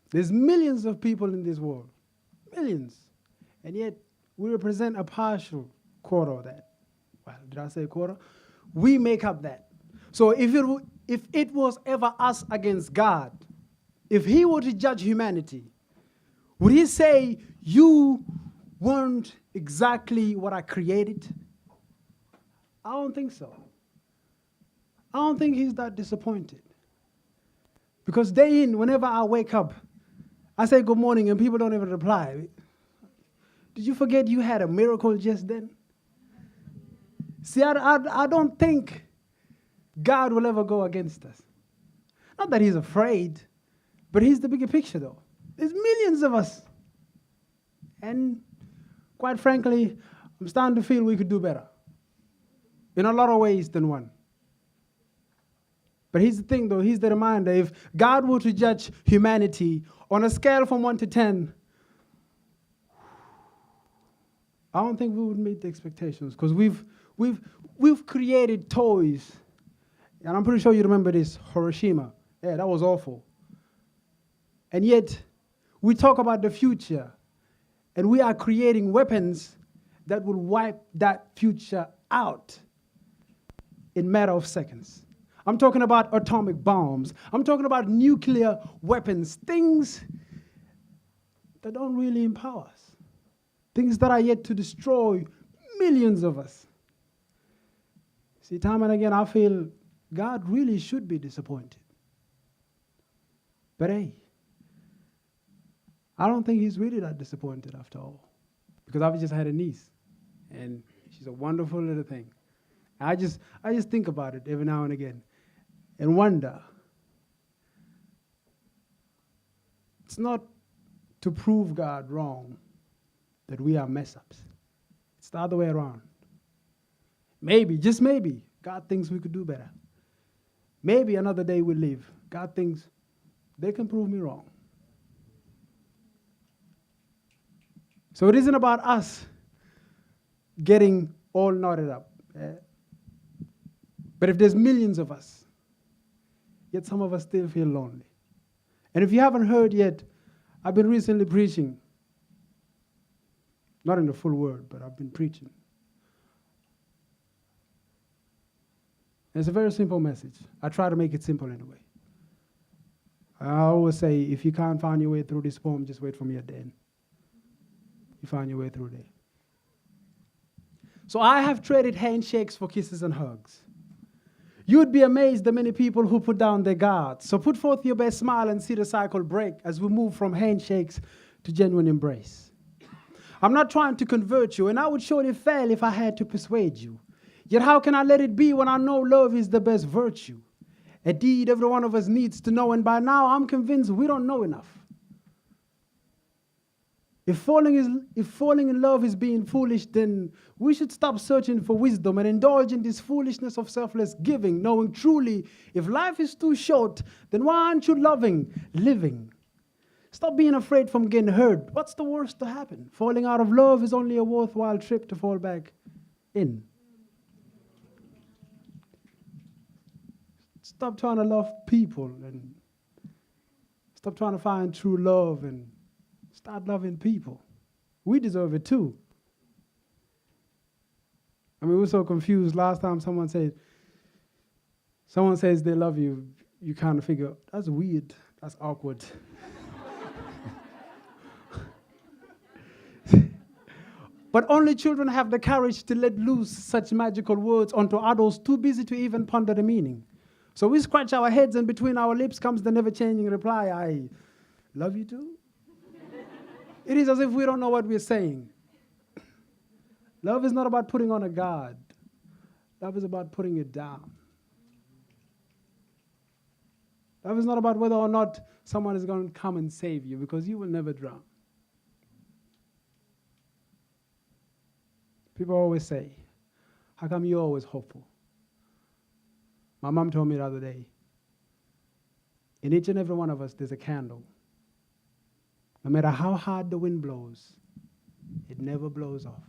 There's millions of people in this world. Millions. And yet, we represent a partial quarter of that. Well, did I say quarter? We make up that. So if it was ever us against God, if he were to judge humanity, would he say, you weren't exactly what I created? I don't think so. I don't think he's that disappointed. Because day in, whenever I wake up, I say good morning and people don't even reply. Did you forget you had a miracle just then? See, I don't think God will ever go against us. Not that he's afraid, but he's the bigger picture though. There's millions of us. And quite frankly, I'm starting to feel we could do better. In a lot of ways than one. But here's the thing though, here's the reminder. If God were to judge humanity on a scale from 1 to 10, I don't think we would meet the expectations because we've created toys. And I'm pretty sure you remember this, Hiroshima. Yeah, that was awful. And yet, we talk about the future, and we are creating weapons that will wipe that future out in a matter of seconds. I'm talking about atomic bombs. I'm talking about nuclear weapons, things that don't really empower us, things that are yet to destroy millions of us. See, time and again, I feel God really should be disappointed. But hey, I don't think he's really that disappointed after all. Because I've just had a niece, and she's a wonderful little thing. I just think about it every now and again and wonder. It's not to prove God wrong that we are mess-ups. It's the other way around. Maybe, just maybe, God thinks we could do better. Maybe another day we'll live. God thinks they can prove me wrong. So it isn't about us getting all knotted up. But if there's millions of us, yet some of us still feel lonely. And if you haven't heard yet, I've been recently preaching. Not in the full word, but I've been preaching. It's a very simple message. I try to make it simple anyway. I always say, if you can't find your way through this poem, just wait for me at the end. You find your way through there. So I have traded handshakes for kisses and hugs. You would be amazed the many people who put down their guards. So put forth your best smile and see the cycle break as we move from handshakes to genuine embrace. I'm not trying to convert you, and I would surely fail if I had to persuade you. Yet how can I let it be when I know love is the best virtue? A deed every one of us needs to know, and by now I'm convinced we don't know enough. If falling in love is being foolish, then we should stop searching for wisdom and indulge in this foolishness of selfless giving, knowing truly if life is too short, then why aren't you living? Stop being afraid from getting hurt. What's the worst to happen? Falling out of love is only a worthwhile trip to fall back in. Stop trying to love people and stop trying to find true love and start loving people. We deserve it too. I mean, we're so confused. Last time someone says they love you, you kind of figure, that's weird, that's awkward. But only children have the courage to let loose such magical words onto adults too busy to even ponder the meaning. So we scratch our heads and between our lips comes the never-changing reply, I love you too. It is as if we don't know what we're saying. Love is not about putting on a guard. Love is about putting it down. Love is not about whether or not someone is going to come and save you, because you will never drown. People always say, how come you're always hopeful? My mom told me the other day, in each and every one of us, there's a candle. No matter how hard the wind blows, it never blows off.